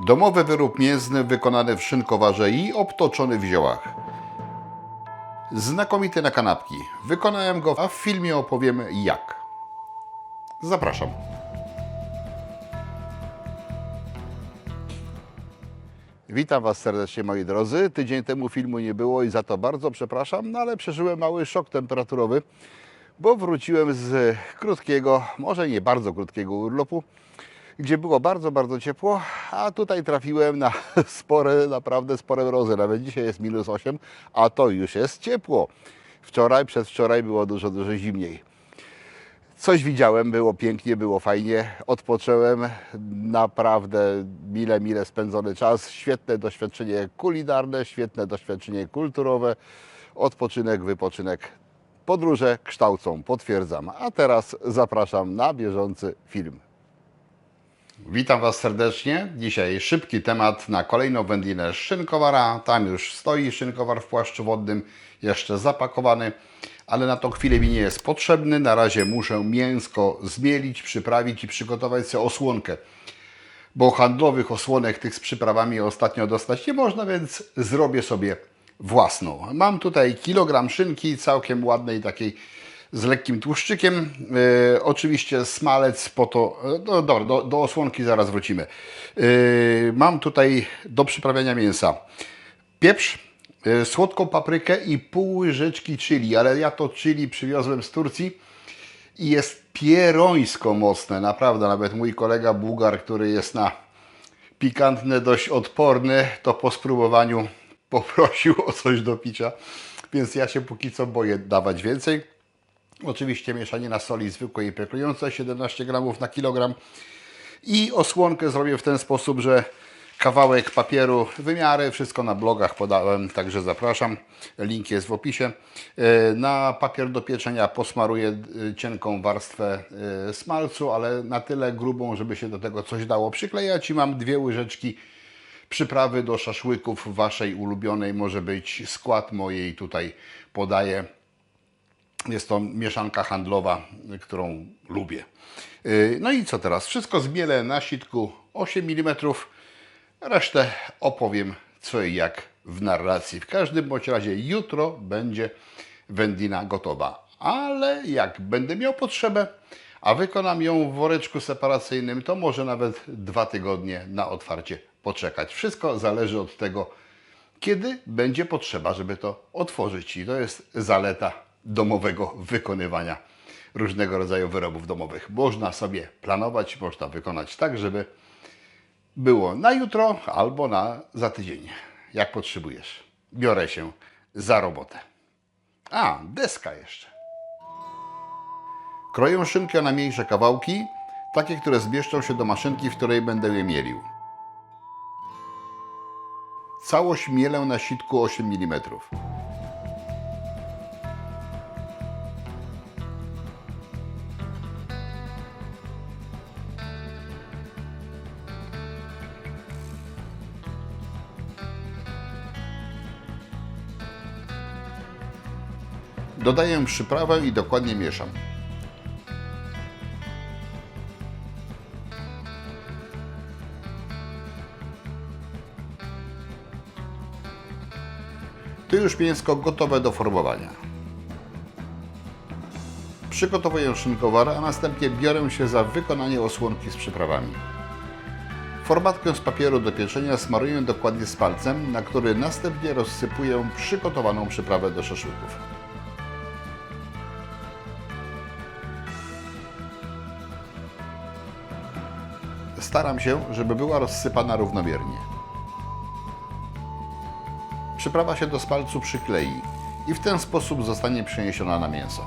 Domowy wyrób mięsny wykonany w szynkowarze i obtoczony w ziołach. Znakomity na kanapki. Wykonałem go, a w filmie opowiem jak. Zapraszam. Witam Was serdecznie, moi drodzy. Tydzień temu filmu nie było i za to bardzo przepraszam, no ale przeżyłem mały szok temperaturowy, bo wróciłem z krótkiego, może nie bardzo krótkiego urlopu, gdzie było bardzo ciepło, a tutaj trafiłem na naprawdę spore mrozy. Nawet dzisiaj jest -8, a to już jest ciepło. Wczoraj, przedwczoraj było dużo zimniej. Coś widziałem, było pięknie, było fajnie, odpocząłem, naprawdę mile spędzony czas, świetne doświadczenie kulinarne, świetne doświadczenie kulturowe, odpoczynek, wypoczynek. Podróże kształcą, potwierdzam. A teraz zapraszam na bieżący film. Witam Was serdecznie. Dzisiaj szybki temat na kolejną wędlinę szynkowara. Tam już stoi szynkowar w płaszczu wodnym, jeszcze zapakowany, ale na tą chwilę mi nie jest potrzebny. Na razie muszę mięsko zmielić, przyprawić i przygotować sobie osłonkę, bo handlowych osłonek tych z przyprawami ostatnio dostać nie można, więc zrobię sobie własną. Mam tutaj kilogram szynki, całkiem ładnej, takiej z lekkim tłuszczykiem. Oczywiście smalec po to, do osłonki zaraz wrócimy. Mam tutaj do przyprawiania mięsa pieprz, słodką paprykę i pół łyżeczki chili, ale ja to chili przywiozłem z Turcji i jest pierońsko mocne, naprawdę. Nawet mój kolega Bułgar, który jest na pikantne dość odporny, to po spróbowaniu poprosił o coś do picia, więc ja się póki co boję dawać więcej. Oczywiście mieszanina soli zwykłej i peklującej, 17 gramów na kilogram. I osłonkę zrobię w ten sposób, że kawałek papieru, wymiary, wszystko na blogach podałem, także zapraszam. Link jest w opisie. Na papier do pieczenia posmaruję cienką warstwę smalcu, ale na tyle grubą, żeby się do tego coś dało przyklejać. I mam 2 łyżeczki przyprawy do szaszłyków waszej ulubionej, może być skład mojej tutaj podaję. Jest to mieszanka handlowa, którą lubię. No i co teraz? Wszystko zmielę na sitku 8 mm. Resztę opowiem co i jak w narracji. W każdym bądź razie jutro będzie wędlina gotowa. Ale jak będę miał potrzebę, a wykonam ją w woreczku separacyjnym, to może nawet 2 tygodnie na otwarcie poczekać. Wszystko zależy od tego, kiedy będzie potrzeba, żeby to otworzyć. I to jest zaleta domowego wykonywania różnego rodzaju wyrobów domowych. Można sobie planować, można wykonać tak, żeby było na jutro albo za tydzień, jak potrzebujesz. Biorę się za robotę. A, deska jeszcze. Kroję szynkę na mniejsze kawałki, takie, które zmieszczą się do maszynki, w której będę je mielił. Całość mielę na sitku 8 mm. Dodaję przyprawę i dokładnie mieszam. To już mięsko gotowe do formowania. Przygotowuję szynkowar, a następnie biorę się za wykonanie osłonki z przyprawami. Formatkę z papieru do pieczenia smaruję dokładnie z palcem, na który następnie rozsypuję przygotowaną przyprawę do szaszłyków. Staram się, żeby była rozsypana równomiernie. Przyprawa się do smalcu przyklei i w ten sposób zostanie przeniesiona na mięso.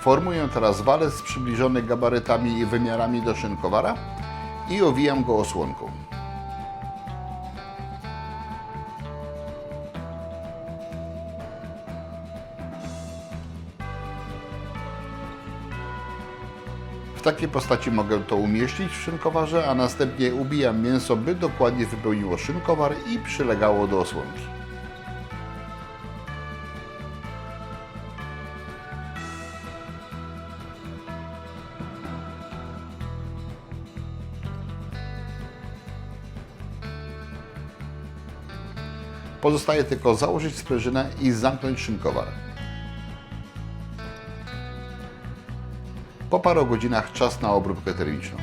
Formuję teraz walec przybliżony gabarytami i wymiarami do szynkowara i owijam go osłonką. W takiej postaci mogę to umieścić w szynkowarze, a następnie ubijam mięso, by dokładnie wypełniło szynkowar i przylegało do osłonki. Pozostaje tylko założyć sprężynę i zamknąć szynkowar. Po paru godzinach czas na obróbkę termiczną.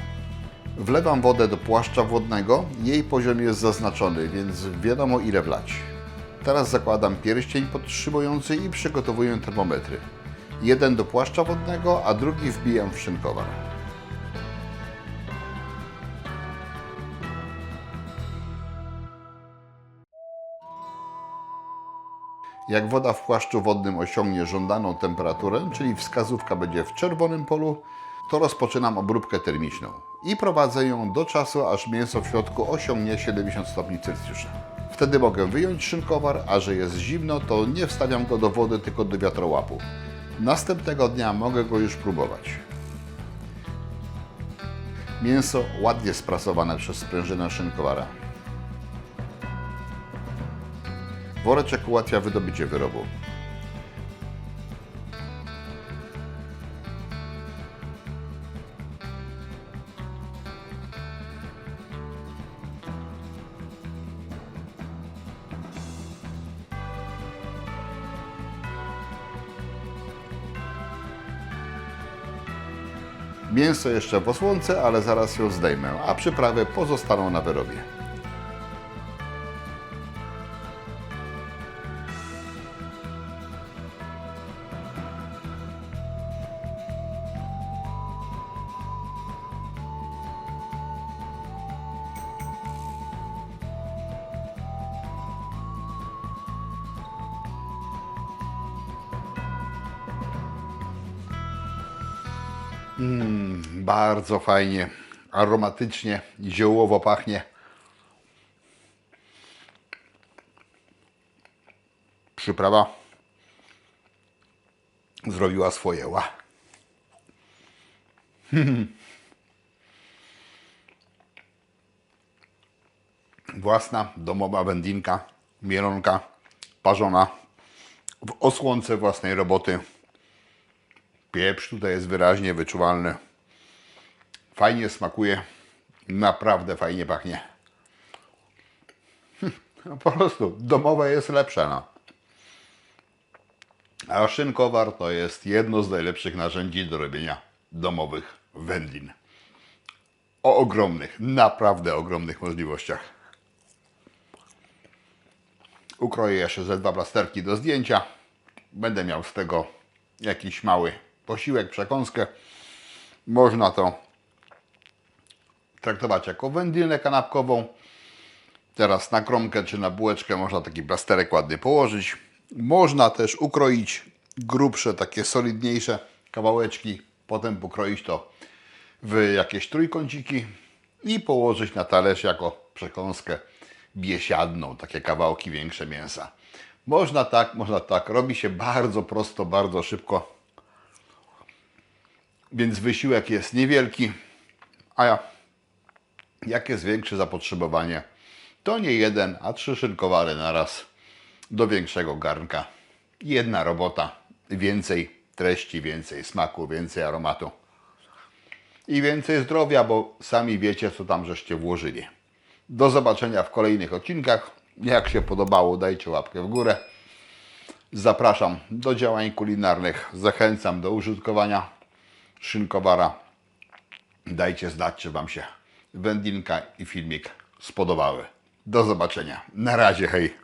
Wlewam wodę do płaszcza wodnego, jej poziom jest zaznaczony, więc wiadomo ile wlać. Teraz zakładam pierścień podtrzymujący i przygotowuję termometry. Jeden do płaszcza wodnego, a drugi wbijam w szynkowar. Jak woda w płaszczu wodnym osiągnie żądaną temperaturę, czyli wskazówka będzie w czerwonym polu, to rozpoczynam obróbkę termiczną i prowadzę ją do czasu, aż mięso w środku osiągnie 70 stopni Celsjusza. Wtedy mogę wyjąć szynkowar, a że jest zimno, to nie wstawiam go do wody, tylko do wiatrołapu. Następnego dnia mogę go już próbować. Mięso ładnie sprasowane przez sprężynę szynkowara. Woreczek ułatwia wydobycie wyrobu. Mięso jeszcze w osłonce, ale zaraz ją zdejmę, a przyprawy pozostaną na wyrobie. Bardzo fajnie, aromatycznie, ziołowo pachnie. Przyprawa zrobiła swoje. Własna, domowa wędlinka, mielonka, parzona w osłonce własnej roboty. Pieprz tutaj jest wyraźnie wyczuwalny. Fajnie smakuje, naprawdę fajnie pachnie. Po prostu domowe jest lepsze. No. A szynkowar to jest jedno z najlepszych narzędzi do robienia domowych wędlin. O ogromnych, naprawdę ogromnych możliwościach. Ukroję jeszcze ze 2 plasterki do zdjęcia. Będę miał z tego jakiś mały posiłek, przekąskę. Można to traktować jako wędlinę kanapkową. Teraz na kromkę czy na bułeczkę można taki plasterek ładnie położyć. Można też ukroić grubsze, takie solidniejsze kawałeczki. Potem pokroić to w jakieś trójkąciki i położyć na talerz jako przekąskę biesiadną. Takie kawałki większe mięsa. Można tak. Robi się bardzo prosto, bardzo szybko. Więc wysiłek jest niewielki. A jak jest większe zapotrzebowanie, to nie 1, a 3 szynkowary naraz do większego garnka. Jedna robota, więcej treści, więcej smaku, więcej aromatu i więcej zdrowia, bo sami wiecie, co tam żeście włożyli. Do zobaczenia w kolejnych odcinkach. Jak się podobało, dajcie łapkę w górę. Zapraszam do działań kulinarnych. Zachęcam do użytkowania szynkowara. Dajcie znać, czy Wam się wędlinka i filmik spodobały. Do zobaczenia. Na razie, hej.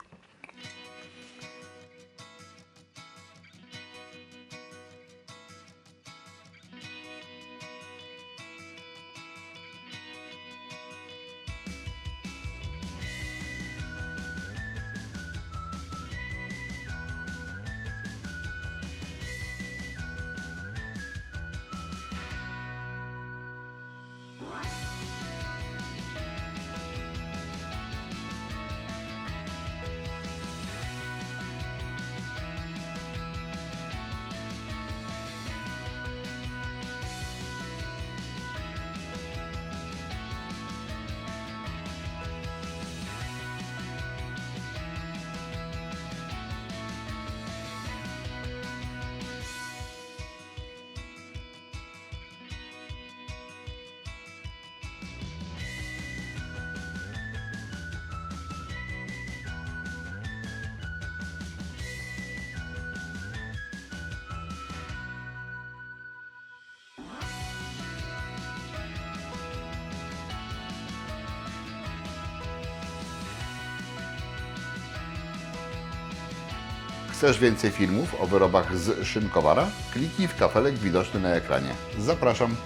Chcesz więcej filmów o wyrobach z Szynkowara? Kliknij w kafelek widoczny na ekranie. Zapraszam.